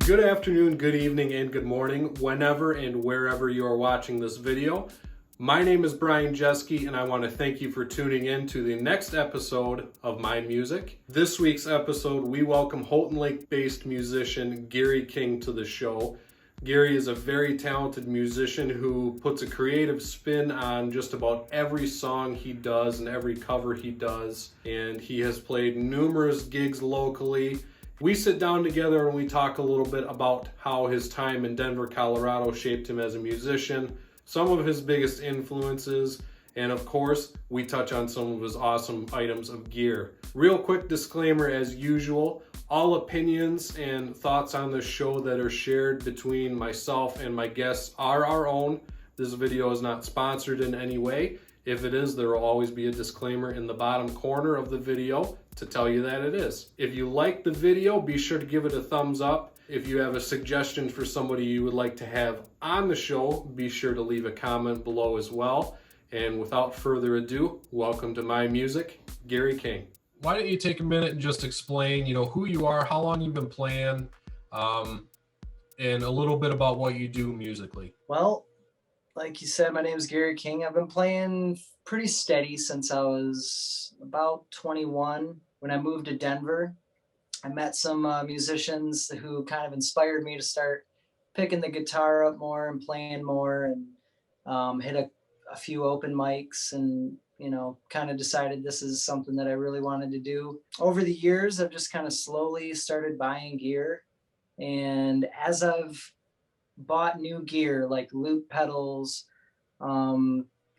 Good afternoon, good evening, and good morning, whenever and wherever you are watching this video. My name is Brian Jeske, and I want to thank you for tuning in to the next episode of My Music. This week's episode, we welcome Houghton Lake-based musician Gary King to the show. Gary is a very talented musician who puts a creative spin on just about every song he does and every cover he does, and he has played numerous gigs locally. We sit down together and we talk a little bit about how his time in Denver, Colorado shaped him as a musician, some of his biggest influences, and of course, we touch on some of his awesome items of gear. Real quick disclaimer as usual, all opinions and thoughts on this show that are shared between myself and my guests are our own. This video is not sponsored in any way. If it is, there will always be a disclaimer in the bottom corner of the video to tell you that it is. If you like the video, be sure to give it a thumbs up. If you have a suggestion for somebody you would like to have on the show, be sure to leave a comment below as well. And without further ado, welcome to My Music, Gary King. Why don't you take a minute and just explain, who you are, how long you've been playing, and a little bit about what you do musically. Well, like you said, my name is Gary King. I've been playing pretty steady since I was about 21. When I moved to Denver, I met some musicians who kind of inspired me to start picking the guitar up more and playing more, and hit a few open mics, and kind of decided this is something that I really wanted to do. Over the years, I've just kind of slowly started buying gear, and as I've bought new gear like loop pedals,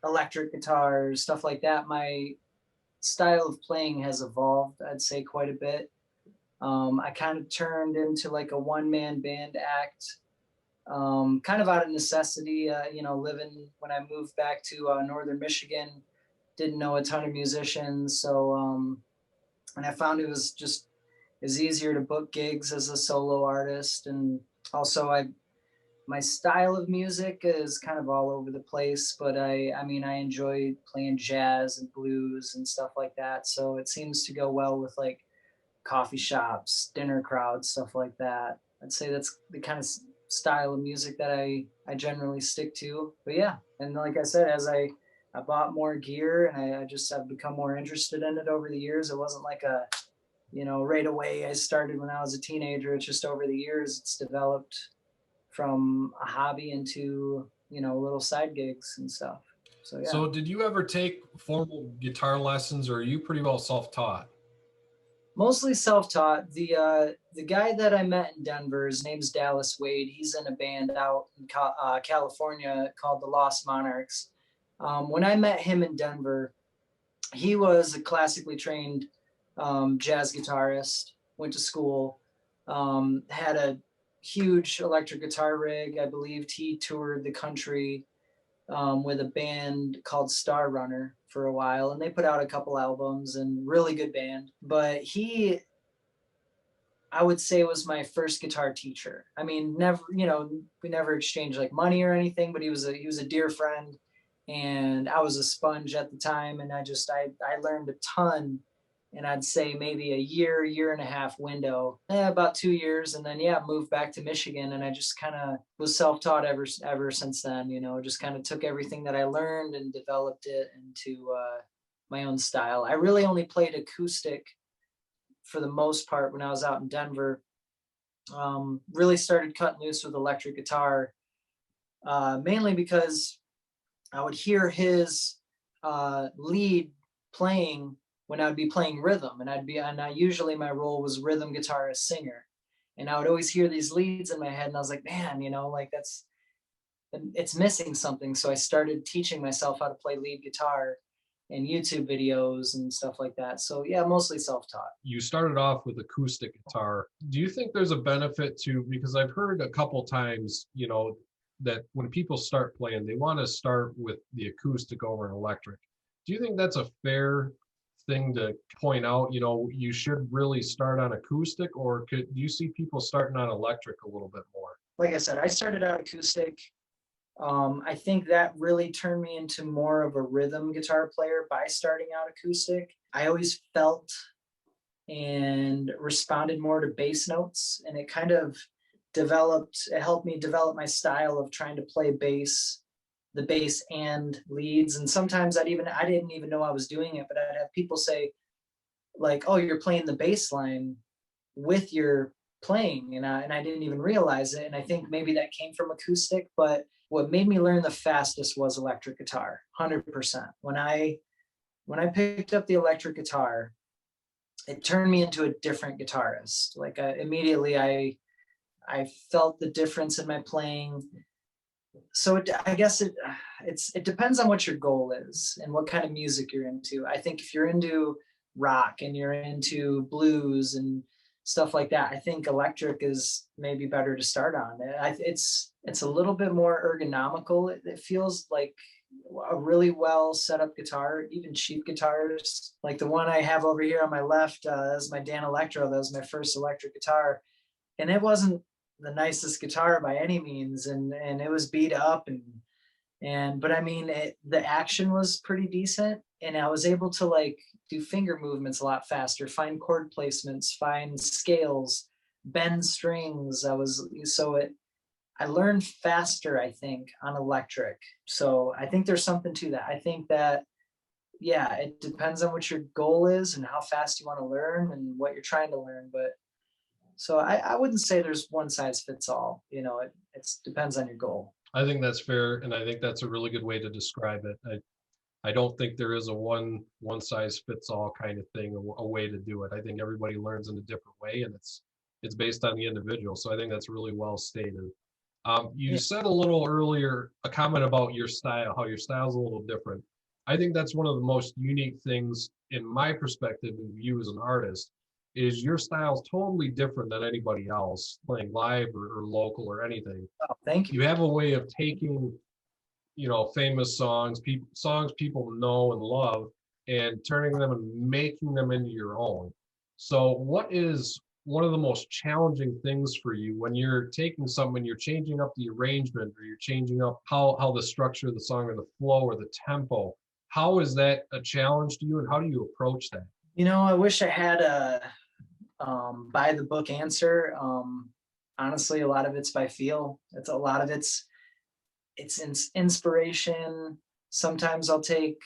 electric guitars, stuff like that, my style of playing has evolved, I'd say, quite a bit. I kind of turned into like a one-man band act, kind of out of necessity. Living when I moved back to northern Michigan, didn't know a ton of musicians, so and I found it was easier to book gigs as a solo artist. And also my style of music is kind of all over the place, but I enjoy playing jazz and blues and stuff like that. So it seems to go well with like coffee shops, dinner crowds, stuff like that. I'd say that's the kind of style of music that I generally stick to. But yeah, and like I said, as I bought more gear, and I just have become more interested in it over the years. It wasn't like right away I started when I was a teenager. It's just over the years it's developed from a hobby into little side gigs and stuff. So yeah. So did you ever take formal guitar lessons, or are you pretty well self-taught? Mostly self-taught. The guy that I met in Denver, his name's Dallas Wade. He's in a band out in California called the Lost Monarchs. When I met him in Denver, he was a classically trained jazz guitarist, went to school, had a huge electric guitar rig. I believed he toured the country with a band called Star Runner for a while, and they put out a couple albums, and really good band. But he, I would say, was my first guitar teacher. I mean, never, we never exchanged like money or anything, but he was a dear friend, and I was a sponge at the time, and I learned a ton. And I'd say maybe a year and a half window, about 2 years. And then, moved back to Michigan, and I just kind of was self-taught ever since then, just kind of took everything that I learned and developed it into my own style. I really only played acoustic for the most part when I was out in Denver. Really started cutting loose with electric guitar, mainly because I would hear his lead playing when I would be playing rhythm, and I usually my role was rhythm guitarist singer, and I would always hear these leads in my head, and I was like, man, it's missing something. So I started teaching myself how to play lead guitar in YouTube videos and stuff like that. So yeah, mostly self-taught. You started off with acoustic guitar. Do you think there's a benefit to, because I've heard a couple times, that when people start playing, they want to start with the acoustic over an electric. Do you think that's a fair thing to point out? You should really start on acoustic, or do you see people starting on electric a little bit more? Like I said, I started out acoustic. I think that really turned me into more of a rhythm guitar player by starting out acoustic. I always felt and responded more to bass notes, and it kind of it helped me develop my style of trying to play the bass and leads. And sometimes I didn't even know I was doing it, but I'd have people say like, "Oh, you're playing the bass line with your playing," and I didn't even realize it. And I think maybe that came from acoustic, but what made me learn the fastest was electric guitar, 100%. When I picked up the electric guitar, it turned me into a different guitarist. Like immediately, I felt the difference in my playing. So I guess it depends on what your goal is and what kind of music you're into. I think if you're into rock and you're into blues and stuff like that, I think electric is maybe better to start on. It's a little bit more ergonomical. It feels like a really well set up guitar. Even cheap guitars, like the one I have over here on my left, is my Dan Electro. That was my first electric guitar, and it wasn't the nicest guitar by any means, and it was beat up, and but I mean the action was pretty decent, and I was able to like do finger movements a lot faster, find chord placements, find scales, bend strings. I learned faster, I think, on electric. So I think there's something to that. I think that, yeah, it depends on what your goal is and how fast you want to learn and what you're trying to learn. But so I wouldn't say there's one size fits all. It depends on your goal. I think that's fair, and I think that's a really good way to describe it. I don't think there is a one size fits all kind of thing, a way to do it. I think everybody learns in a different way, and it's based on the individual. So I think that's really well stated. You said a little earlier a comment about your style, how your style is a little different. I think that's one of the most unique things in my perspective of you as an artist is your style is totally different than anybody else playing live or local or anything. Oh, thank you. You have a way of taking, famous songs people know and love, and turning them and making them into your own. So what is one of the most challenging things for you when you're taking something, you're changing up the arrangement, or you're changing up how the structure of the song or the flow or the tempo? How is that a challenge to you, and how do you approach that? I wish I had a by the book answer. Honestly, a lot of it's by feel. A lot of it's inspiration. Sometimes I'll take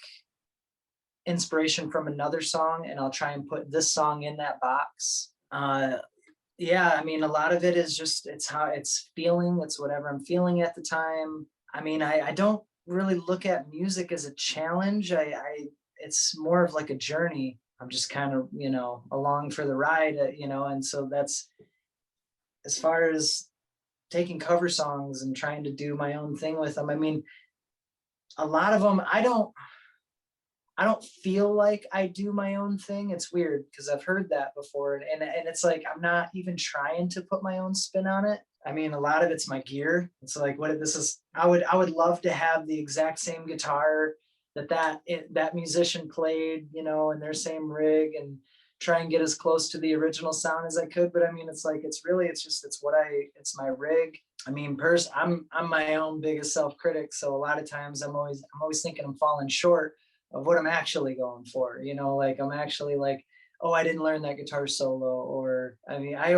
inspiration from another song and I'll try and put this song in that box. Yeah, I mean, a lot of it is just, it's how it's feeling. It's whatever I'm feeling at the time. I mean, I don't really look at music as a challenge. It's more of like a journey. I'm just kind of, along for the ride, and so that's as far as taking cover songs and trying to do my own thing with them. I mean, a lot of them, I don't feel like I do my own thing. It's weird because I've heard that before. And it's like, I'm not even trying to put my own spin on it. I mean, a lot of it's my gear. It's like, I would love to have the exact same guitar that musician played, in their same rig, and try and get as close to the original sound as I could. But I mean, it's like, it's my rig. I mean, I'm my own biggest self-critic. So a lot of times I'm always thinking I'm falling short of what I'm actually going for, like I'm actually like, oh, I didn't learn that guitar solo. Or, I mean, I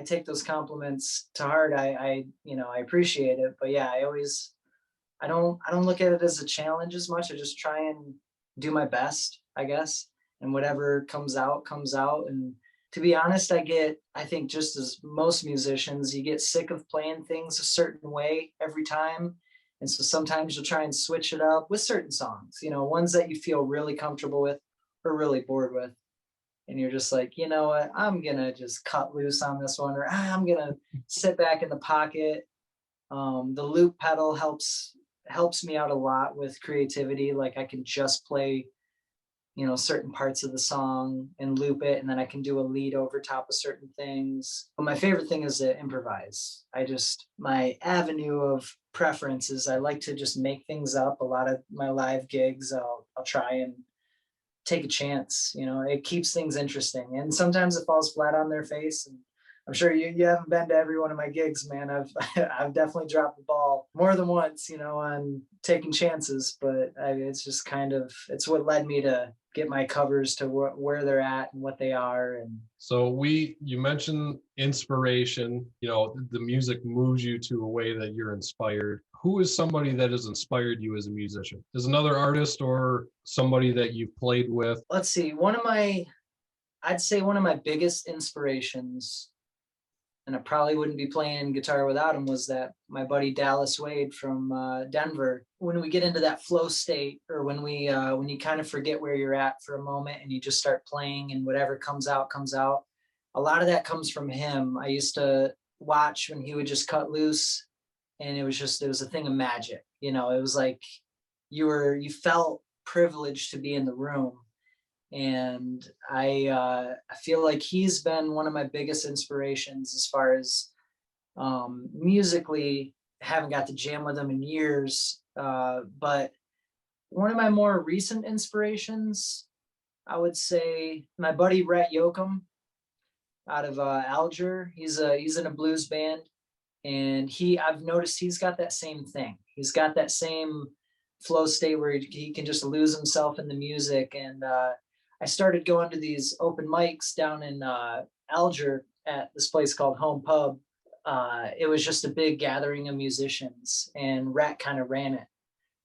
take those compliments to heart. I appreciate it, but yeah, I don't look at it as a challenge as much. I just try and do my best, I guess. And whatever comes out. And to be honest, I think just as most musicians, you get sick of playing things a certain way every time. And so sometimes you'll try and switch it up with certain songs, ones that you feel really comfortable with or really bored with. And you're just like, you know what, I'm going to just cut loose on this one, or I'm going to sit back in the pocket. The loop pedal helps me out a lot with creativity. Like I can just play, certain parts of the song and loop it, and then I can do a lead over top of certain things. But my favorite thing is to improvise. My avenue of preference is I like to just make things up. A lot of my live gigs, I'll try and take a chance. It keeps things interesting, and sometimes it falls flat on their face. And I'm sure you haven't been to every one of my gigs, man. I've definitely dropped the ball more than once, on taking chances. But it's just it's what led me to get my covers to where they're at and what they are. And So you mentioned inspiration, the music moves you to a way that you're inspired. Who is somebody that has inspired you as a musician? Is another artist or somebody that you've played with? let's see, I'd say one of my biggest inspirations, and I probably wouldn't be playing guitar without him, was that my buddy Dallas Wade from Denver. When we get into that flow state, or when you kind of forget where you're at for a moment and you just start playing and whatever comes out, comes out. A lot of that comes from him. I used to watch when he would just cut loose, and it was a thing of magic. It was like you felt privileged to be in the room. And I feel like he's been one of my biggest inspirations as far as musically. Haven't got to jam with him in years, but one of my more recent inspirations, I would say, my buddy Rhett Joachim out of Alger. He's in a blues band, and I've noticed he's got that same thing. He's got that same flow state where he can just lose himself in the music. And I started going to these open mics down in Alger at this place called Home Pub. It was just a big gathering of musicians, and Rat kind of ran it.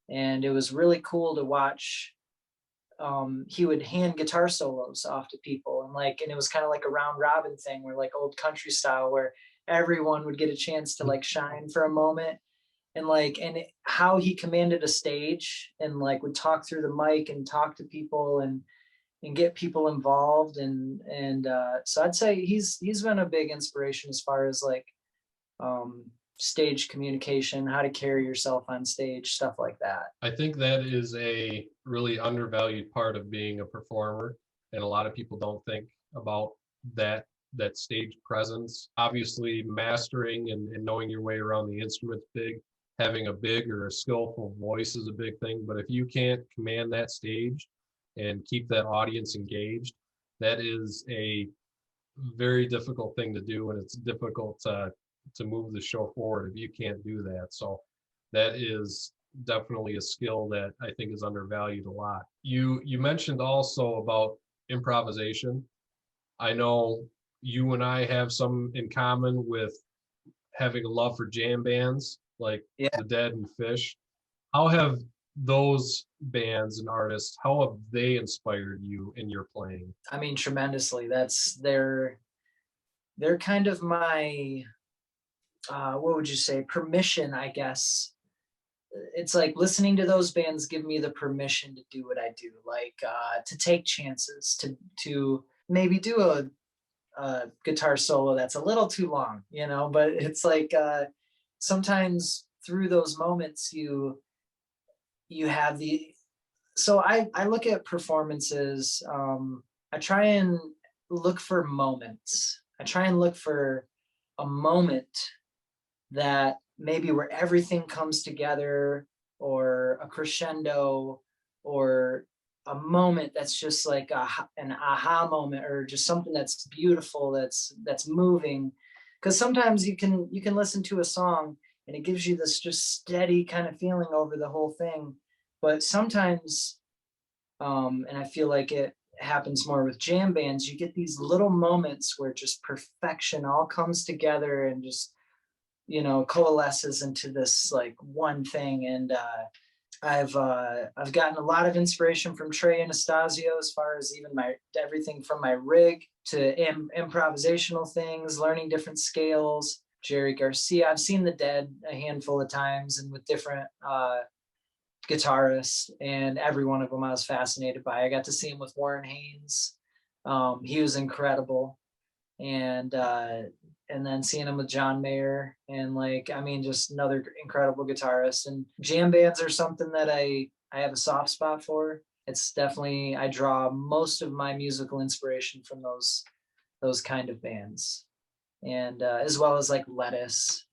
And it was really cool to watch. He would hand guitar solos off to people, and it was kind of like a round robin thing, where like old country style, where everyone would get a chance to like shine for a moment. And how he commanded a stage, and like would talk through the mic and talk to people and get people involved. And so I'd say he's been a big inspiration as far as like stage communication, how to carry yourself on stage, stuff like that. I think that is a really undervalued part of being a performer, and a lot of people don't think about that stage presence. Obviously, mastering and knowing your way around the instrument's big. Having a big or a skillful voice is a big thing, but if you can't command that stage and keep that audience engaged, that is a very difficult thing to do, and it's difficult to move the show forward if you can't do that. So that is definitely a skill that I think is undervalued a lot. You mentioned also about improvisation. I know you and I have some in common with having a love for jam bands like The Dead and Fish. How have those bands and artists, how have they inspired you in your playing? I mean, tremendously. They're kind of my what would you say, permission, I guess. It's like listening to those bands give me the permission to do what I do, like to take chances, to maybe do a guitar solo that's a little too long, but it's like sometimes through those moments you have so I look at performances. I try and look for moments. I try and look for a moment that maybe where everything comes together, or a crescendo, or a moment that's just like an aha moment, or just something that's beautiful, that's moving. Because sometimes you can listen to a song and it gives you this just steady kind of feeling over the whole thing. But sometimes, and I feel like it happens more with jam bands, you get these little moments where just perfection all comes together and just coalesces into this like one thing. And I've gotten a lot of inspiration from Trey Anastasio, as far as even everything from my rig to improvisational things, learning different scales. Jerry Garcia, I've seen The Dead a handful of times, and with different guitarists, and every one of them I was fascinated by. I got to see him with Warren Haynes. He was incredible. And then seeing him with John Mayer, and just another incredible guitarist. And jam bands are something that I have a soft spot for. It's definitely, I draw most of my musical inspiration from those kind of bands. And as well as like Lettuce.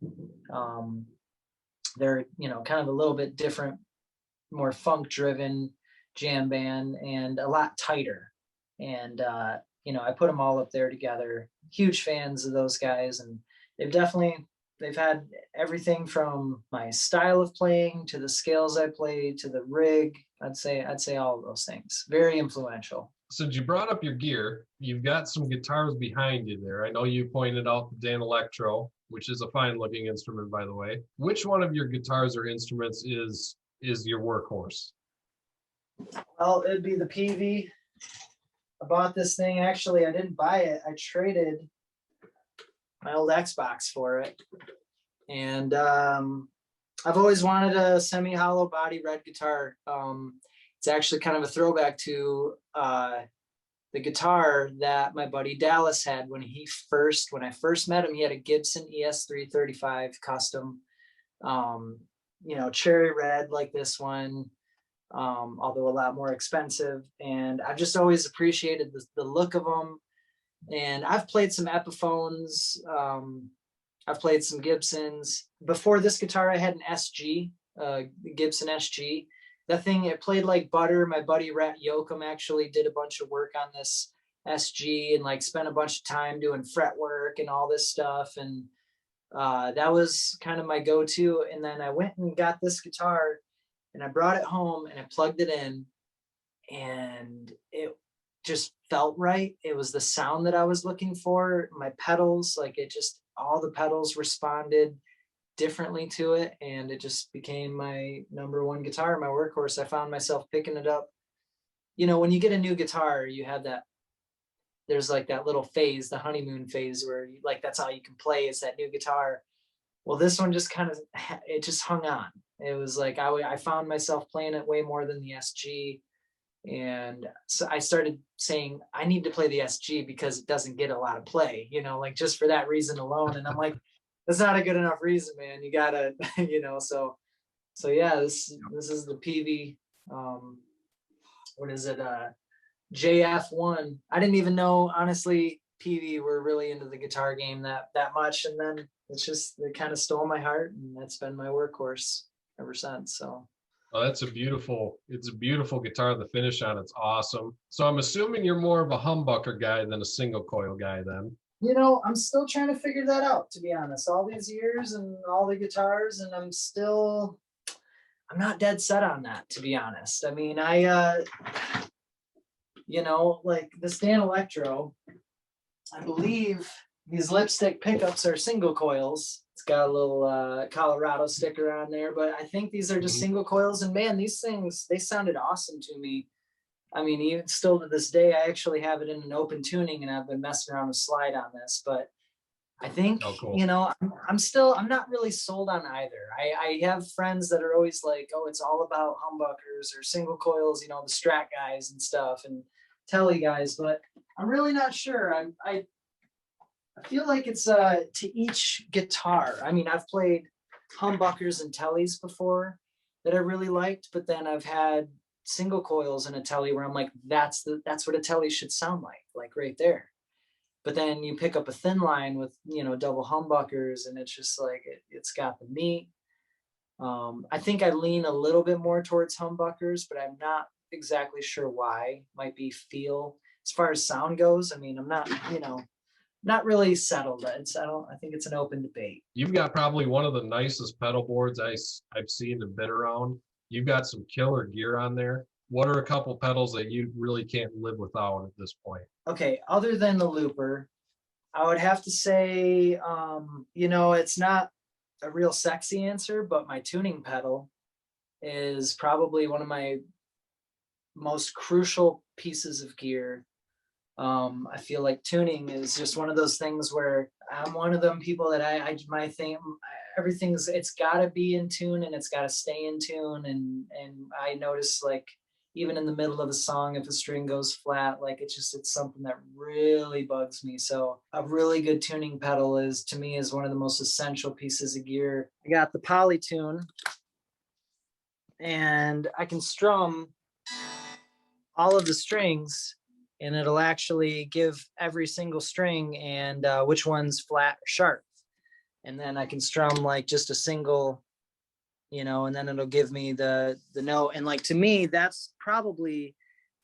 They're, kind of a little bit different, more funk driven jam band, and a lot tighter. And I put them all up there together. Huge fans of those guys, and they've definitely they've had everything from my style of playing to the scales I play to the rig. I'd say all of those things. Very influential. Since you brought up your gear, you've got some guitars behind you there. I know you pointed out the Dan Electro, which is a fine looking instrument, by the way. Which one of your guitars or instruments is your workhorse? Well, it'd be the PV. I bought this thing. Actually, I didn't buy it. I traded my old Xbox for it. And I've always wanted a semi-hollow body red guitar. It's actually kind of a throwback to the guitar that my buddy Dallas had when I first met him. He had a Gibson ES335 custom, cherry red like this one, although a lot more expensive. And I've just always appreciated the look of them. And I've played some Epiphones. I've played some Gibsons. Before this guitar, I had an SG, Gibson SG. That thing, it played like butter. My buddy Joachim actually did a bunch of work on this SG and like spent a bunch of time doing fret work and all this stuff. And that was kind of my go-to. And then I went and got this guitar and I brought it home and I plugged it in and it just felt right. It was the sound that I was looking for. My pedals, like all the pedals responded differently to it, and it just became my number one guitar, my workhorse. I found myself picking it up. When you get a new guitar, you have there's like that little phase, the honeymoon phase, where that's all you can play is that new guitar. Well, this one just it just hung on. It was like I found myself playing it way more than the SG. And so I started saying, I need to play the SG because it doesn't get a lot of play, just for that reason alone. And I'm like, that's not a good enough reason, man. You gotta, so yeah, this is the PV, what is it? JF1. I didn't even know, honestly, PV were really into the guitar game that much. And then they kind of stole my heart, and that's been my workhorse ever since. So. Oh, it's a beautiful guitar. The finish on it's awesome. So I'm assuming you're more of a humbucker guy than a single coil guy then. I'm still trying to figure that out, to be honest. All these years and all the guitars, and I'm not dead set on that, to be honest. I mean, like this Dan Electro, I believe these lipstick pickups are single coils. It's got a little Colorado sticker on there, but I think these are just single coils. And man, these things, they sounded awesome to me. I mean, even still to this day, I actually have it in an open tuning, and I've been messing around with slide on this. But I think, cool. I'm not really sold on either. I have friends that are always like, oh, it's all about humbuckers or single coils, the Strat guys and stuff and Telly guys, but I'm really not sure. I feel like it's to each guitar. I mean, I've played humbuckers and Tellys before that I really liked, but then I've had single coils in a Telly where I'm like, that's what a Telly should sound like right there. But then you pick up a thin line with double humbuckers, and it's just like it's got the meat. I think I lean a little bit more towards humbuckers, but I'm not exactly sure why. Might be feel. As far as sound goes, I mean, I'm not really settled. I think it's an open debate. You've got probably one of the nicest pedal boards I've seen and been around. You've got some killer gear on there. What are a couple pedals that you really can't live without at this point? Okay, other than the looper, I would have to say, it's not a real sexy answer, but my tuning pedal is probably one of my most crucial pieces of gear. I feel like tuning is just one of those things where I'm one of them people that my thing, everything's, it's got to be in tune and it's got to stay in tune. And I notice, like, even in the middle of a song, if a string goes flat, like it's something that really bugs me. So a really good tuning pedal to me is one of the most essential pieces of gear. I got the Polytune, and I can strum all of the strings, and it'll actually give every single string and which one's flat or sharp. And then I can strum like just a single, and then it'll give me the note. And like, to me, that's probably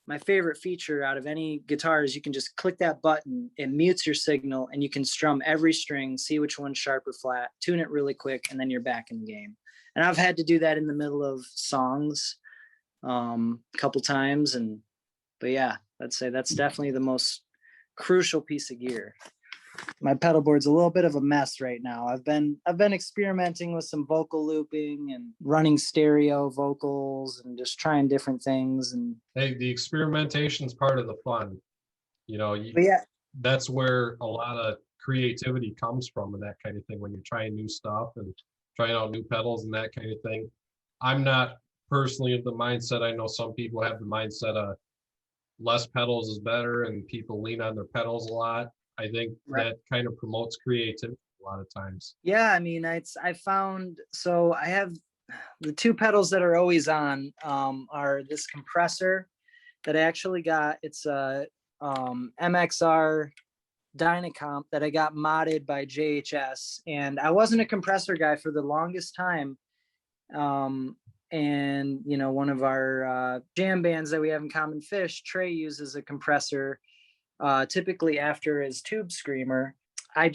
my favorite feature out of any guitar is you can just click that button, it mutes your signal, and you can strum every string, see which one's sharp or flat, tune it really quick, and then you're back in the game. And I've had to do that in the middle of songs a couple times. But yeah, I'd say that's definitely the most crucial piece of gear. My pedal board's a little bit of a mess right now. I've been experimenting with some vocal looping and running stereo vocals and just trying different things. And Hey, the experimentation's part of the fun. but yeah, That's where a lot of creativity comes from and that kind of thing when you're trying new stuff and trying out new pedals and that kind of thing. I'm not personally of the mindset. I know some people have the mindset of less pedals is better and people lean on their pedals a lot. I think right. that kind of promotes creativity a lot of times. Yeah, I mean, I found, so I have the two pedals that are always on are this compressor that I actually got. It's a MXR Dynacomp that I got modded by JHS, and I wasn't a compressor guy for the longest time. And one of our jam bands that we have in common, Fish, Trey, uses a compressor typically after his Tube Screamer. I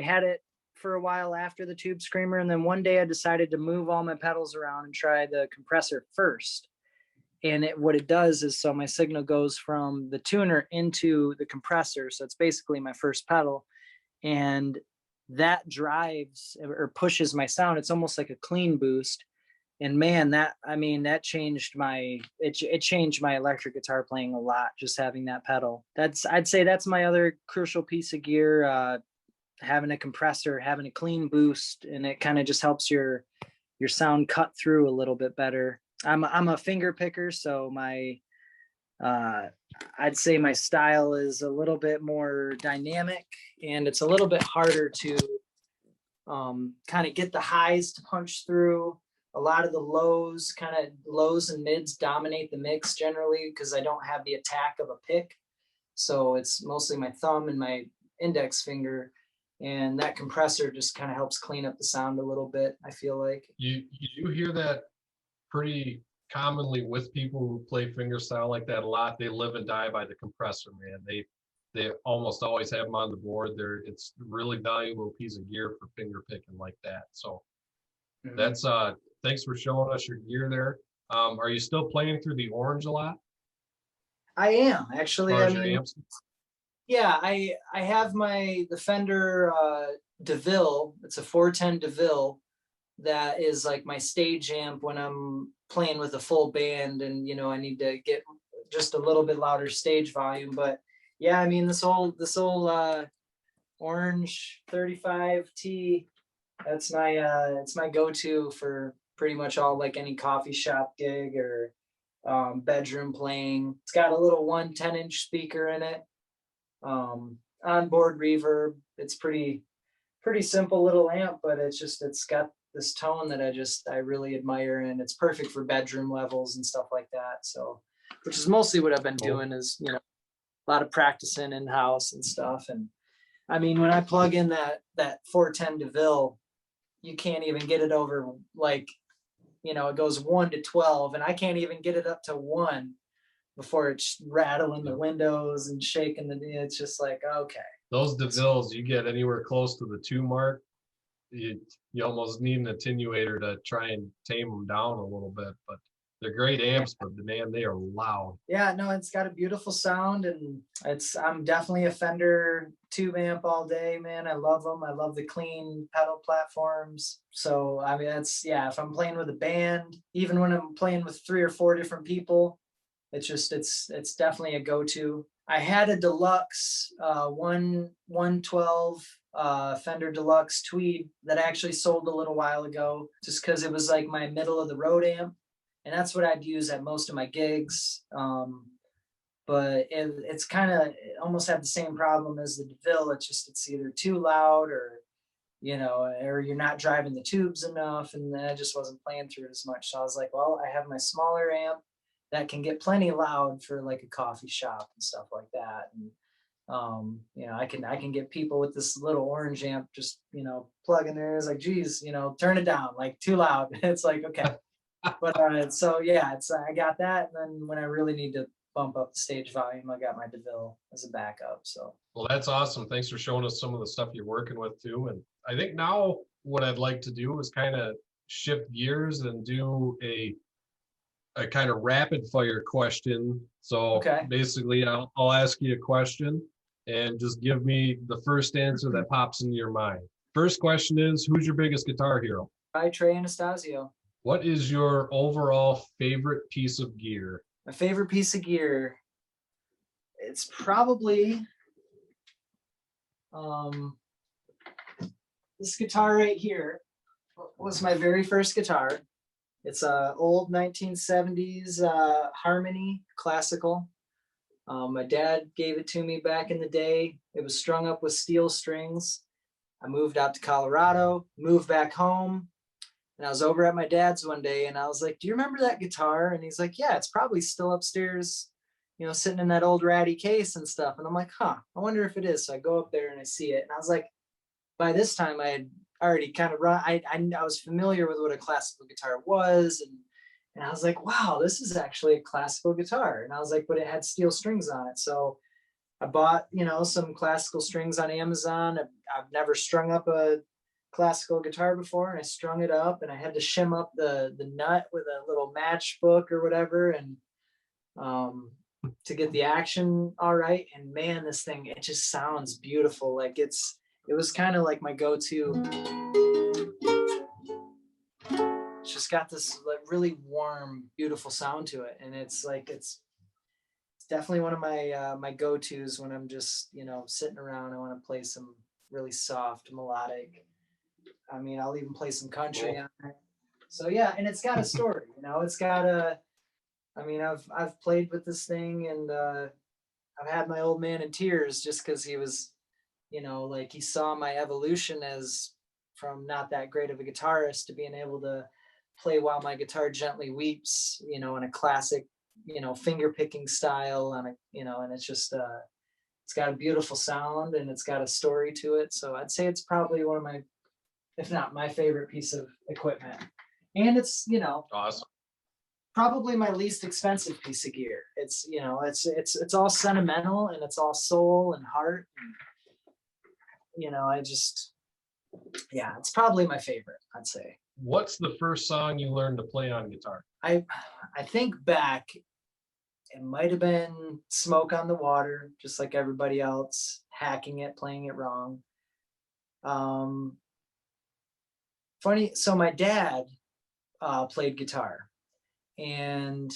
had it for a while after the Tube Screamer, and then one day I decided to move all my pedals around and try the compressor first. And what it does is, so my signal goes from the tuner into the compressor, so it's basically my first pedal, and that drives or pushes my sound. It's almost like a clean boost. And man, that changed it changed my electric guitar playing a lot, just having that pedal. I'd say that's my other crucial piece of gear, having a compressor, having a clean boost, and it kind of just helps your sound cut through a little bit better. I'm a finger picker, so I'd say my style is a little bit more dynamic, and it's a little bit harder to kind of get the highs to punch through. A lot of the lows and mids dominate the mix generally because I don't have the attack of a pick. So it's mostly my thumb and my index finger. And that compressor just kind of helps clean up the sound a little bit, I feel like. You do hear that pretty commonly with people who play fingerstyle like that a lot. They live and die by the compressor, man. They almost always have them on the board. It's a really valuable piece of gear for finger picking like that. So that's thanks for showing us your gear there. Are you still playing through the orange a lot? I am actually. As far as your amps? Yeah, I have the Fender DeVille. It's a 410 DeVille that is like my stage amp when I'm playing with a full band, and I need to get just a little bit louder stage volume. But yeah, I mean, this old orange 35T, that's my go-to for pretty much all, like, any coffee shop gig or bedroom playing. It's got a little 10-inch speaker in it, onboard reverb. It's pretty simple little amp, but it's got this tone that I really admire, and it's perfect for bedroom levels and stuff like that. So, which is mostly what I've been doing, is a lot of practicing in house and stuff. And I mean, when I plug in that 410 DeVille, you can't even get it over, like, it goes 1 to 12, and I can't even get it up to 1 before it's rattling the windows and shaking it's just like, okay. Those DeVilles, you get anywhere close to the 2 mark, you almost need an attenuator to try and tame them down a little bit. But they're great amps, but man, they are loud. Yeah, no, it's got a beautiful sound, and I'm definitely a Fender tube amp all day, man. I love them. I love the clean pedal platforms. So I mean, if I'm playing with a band, even when I'm playing with 3 or 4 different people, it's definitely a go-to. I had a Deluxe 112 Fender Deluxe Tweed that I actually sold a little while ago, just because it was like my middle of the road amp, and that's what I'd use at most of my gigs. But it's kind of almost have the same problem as the DeVille. It's either too loud, or or you're not driving the tubes enough, and I just wasn't playing through it as much. So I was like, well, I have my smaller amp that can get plenty loud for like a coffee shop and stuff like that. And I can get people with this little orange amp just plug in there. It's like, geez, turn it down, like, too loud. It's like, okay. But so yeah, I got that. And then when I really need to bump up the stage volume, I got my DeVille as a backup. So Well, that's awesome. Thanks for showing us some of the stuff you're working with too. And I think now what I'd like to do is kind of shift gears and do a kind of rapid fire question. So Okay. basically I'll ask you a question and just give me the first answer that pops into your mind. First question is, who's your biggest guitar hero? by Trey Anastasio. What is your overall favorite piece of gear? My favorite piece of gear, it's probably this guitar right here was my very first guitar. It's a old 1970s Harmony classical. My dad gave it to me back in the day. It was strung up with steel strings. I moved out to Colorado, moved back home, and I was over at my dad's one day and I was like, do you remember that guitar? And he's like, yeah, it's probably still upstairs, you know, sitting in that old ratty case and stuff. And I'm like, huh, I wonder if it is. So I go up there and I see it. And I was like, by this time I had already kind of I was familiar with what a classical guitar was. And I was like, wow, this is actually a classical guitar. And I was like, but it had steel strings on it. So I bought, you know, some classical strings on Amazon. I've never strung up a classical guitar before, and I strung it up, and I had to shim up the nut with a little matchbook or whatever, and to get the action all right. And man, this thing, it just sounds beautiful. Like it was kind of like my go-to. It's just got this like really warm, beautiful sound to it, and it's definitely one of my my go-tos when I'm just, you know, sitting around. I want to play some really soft melodic. I mean, I'll even play some country on it. So yeah, and it's got a story, you know. It's got a. I mean, I've played with this thing, and I've had my old man in tears just because he was, you know, like he saw my evolution as from not that great of a guitarist to being able to play While My Guitar Gently Weeps, you know, in a classic, you know, finger picking style, and you know, and it's just it's got a beautiful sound and it's got a story to it. So I'd say it's probably one of my, if not my favorite piece of equipment. And it's, you know, Awesome. probably my least expensive piece of gear. It's, you know, it's all sentimental and it's all soul and heart. And, you know, yeah, it's probably my favorite, I'd say. What's the first song you learned to play on guitar? I think back, it might have been Smoke on the Water, just like everybody else, hacking it, playing it wrong. Funny, so my dad played guitar, and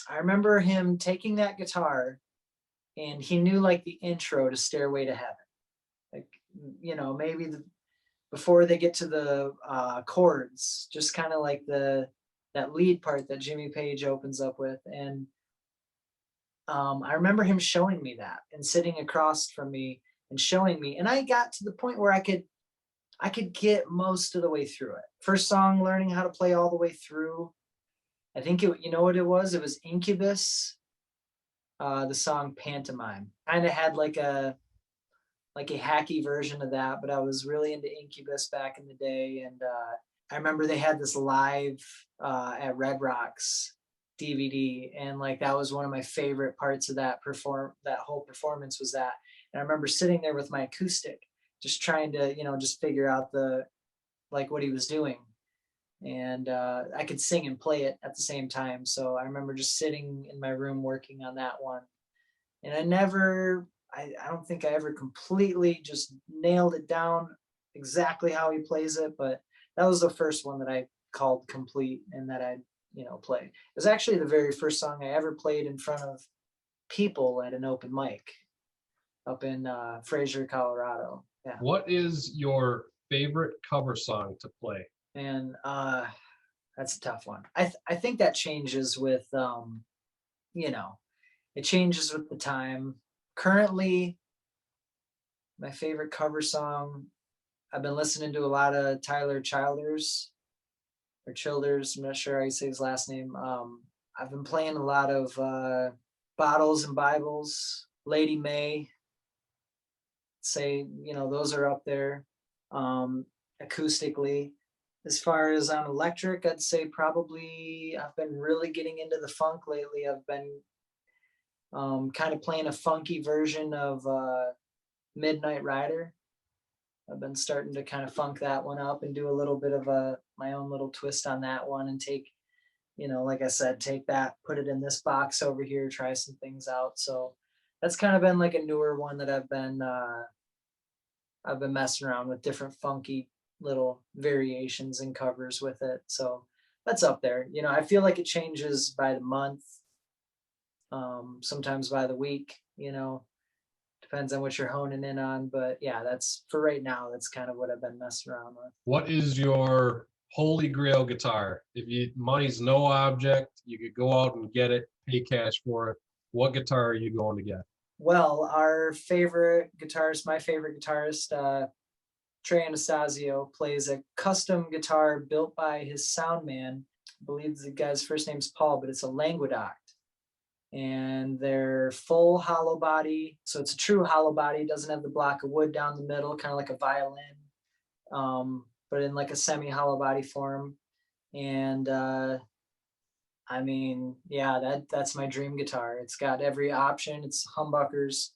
I remember him taking that guitar, and he knew like the intro to Stairway to Heaven, like, you know, maybe before they get to the chords, just kind of like that lead part that Jimmy Page opens up with. And I remember him showing me that and sitting across from me and showing me, and I got to the point where I could get most of the way through it. First song, learning how to play all the way through. I think you know what it was? It was Incubus, the song Pantomime. Kind of had like a hacky version of that, but I was really into Incubus back in the day. And I remember they had this live at Red Rocks DVD, and like that was one of my favorite parts of that whole performance was that. And I remember sitting there with my acoustic, just trying to, you know, just figure out what he was doing. And I could sing and play it at the same time. So I remember just sitting in my room working on that one. And I don't think I ever completely just nailed it down exactly how he plays it, but that was the first one that I called complete and that I, you know, played. It was actually the very first song I ever played in front of people at an open mic up in Fraser, Colorado. Yeah. What is your favorite cover song to play? And that's a tough one. I think that changes with, you know, it changes with the time. Currently, my favorite cover song, I've been listening to a lot of Tyler Childers, I'm not sure how you say his last name. I've been playing a lot of Bottles and Bibles, Lady May. Say, you know, those are up there acoustically. As far as on electric, I'd say probably I've been really getting into the funk lately. I've been kind of playing a funky version of Midnight Rider. I've been starting to kind of funk that one up and do a little bit of my own little twist on that one, and take, like I said, take that, put it in this box over here, try some things out. So that's kind of been like a newer one that I've been messing around with, different funky little variations and covers with it. So that's up there. I feel like it changes by the month, sometimes by the week, depends on what you're honing in on. But yeah, that's for right now. That's kind of what I've been messing around with. What is your holy grail guitar? Money's no object, you could go out and get it, pay cash for it. What guitar are you going to get? Well, my favorite guitarist, Trey Anastasio, plays a custom guitar built by his sound man. I believe the guy's first name's Paul, but it's a Languedoc. And they're full hollow body. So it's a true hollow body. It doesn't have the block of wood down the middle, kind of like a violin, but in like a semi hollow body form. And I mean, yeah, that's my dream guitar. It's got every option. It's humbuckers.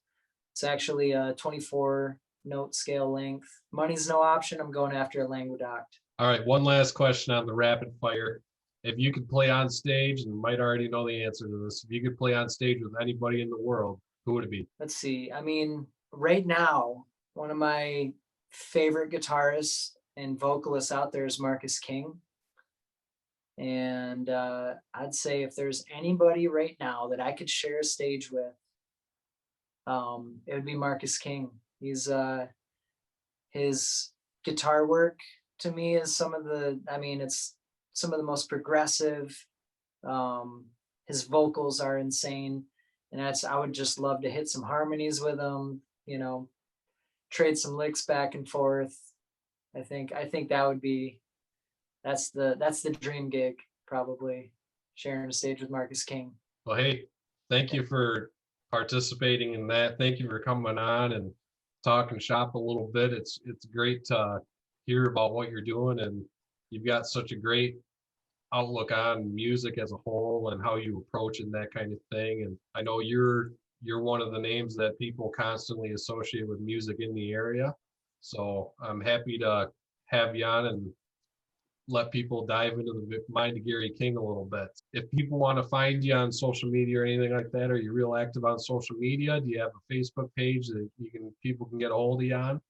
It's actually a 24 note scale length. Money's no option. I'm going after a Languedoc. All right, one last question on the rapid fire. If you could play on stage, and you might already know the answer to this, if you could play on stage with anybody in the world, who would it be? Let's see. I mean, right now, one of my favorite guitarists and vocalists out there is Marcus King. And I'd say if there's anybody right now that I could share a stage with, it would be Marcus King. His guitar work to me is it's some of the most progressive. His vocals are insane, and I would just love to hit some harmonies with him, trade some licks back and forth. I think that would be, that's the dream gig, probably, sharing a stage with Marcus King. Well, hey, thank you for participating in that. Thank you for coming on and talking shop a little bit. It's great to hear about what you're doing, and you've got such a great outlook on music as a whole and how you approach it and that kind of thing. And I know you're one of the names that people constantly associate with music in the area. So I'm happy to have you on and let people dive into the mind of Gary King a little bit. If people want to find you on social media or anything like that, are you real active on social media? Do you have a Facebook page that people can get a hold of you on?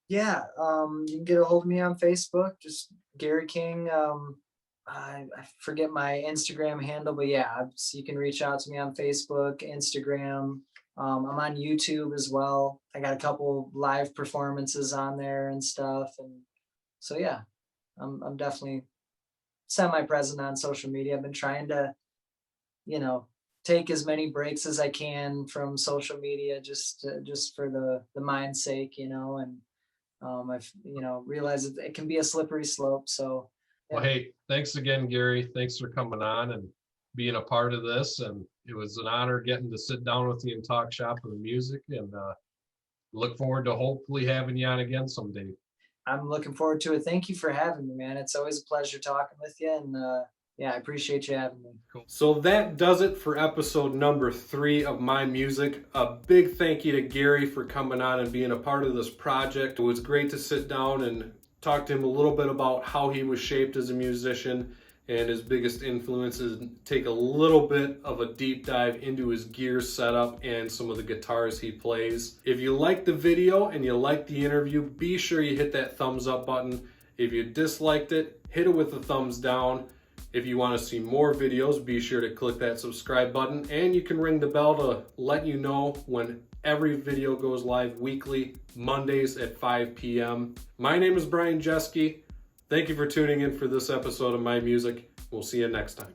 Yeah, you can get a hold of me on Facebook, just Gary King. I forget my Instagram handle, but yeah, so you can reach out to me on Facebook, Instagram. I'm on YouTube as well. I got a couple live performances on there and stuff. And so, yeah, I'm definitely semi-present on social media. I've been trying to, take as many breaks as I can from social media, just for the mind's sake, and I've, realized it can be a slippery slope. So, yeah. Well, hey, thanks again, Gary. Thanks for coming on and being a part of this. And it was an honor getting to sit down with you and talk shop with the music, and look forward to hopefully having you on again someday. I'm looking forward to it. Thank you for having me, man. It's always a pleasure talking with you. And yeah, I appreciate you having me. Cool. So that does it for episode number 3 of My Music. A big thank you to Gary for coming on and being a part of this project. It was great to sit down and talk to him a little bit about how he was shaped as a musician and his biggest influences, take a little bit of a deep dive into his gear setup and some of the guitars he plays. If you liked the video and you liked the interview, be sure you hit that thumbs up button. If you disliked it, hit it with a thumbs down. If you want to see more videos, be sure to click that subscribe button, and you can ring the bell to let you know when every video goes live weekly, Mondays at 5 p.m. My name is Brian Jeske. Thank you for tuning in for this episode of My Music. We'll see you next time.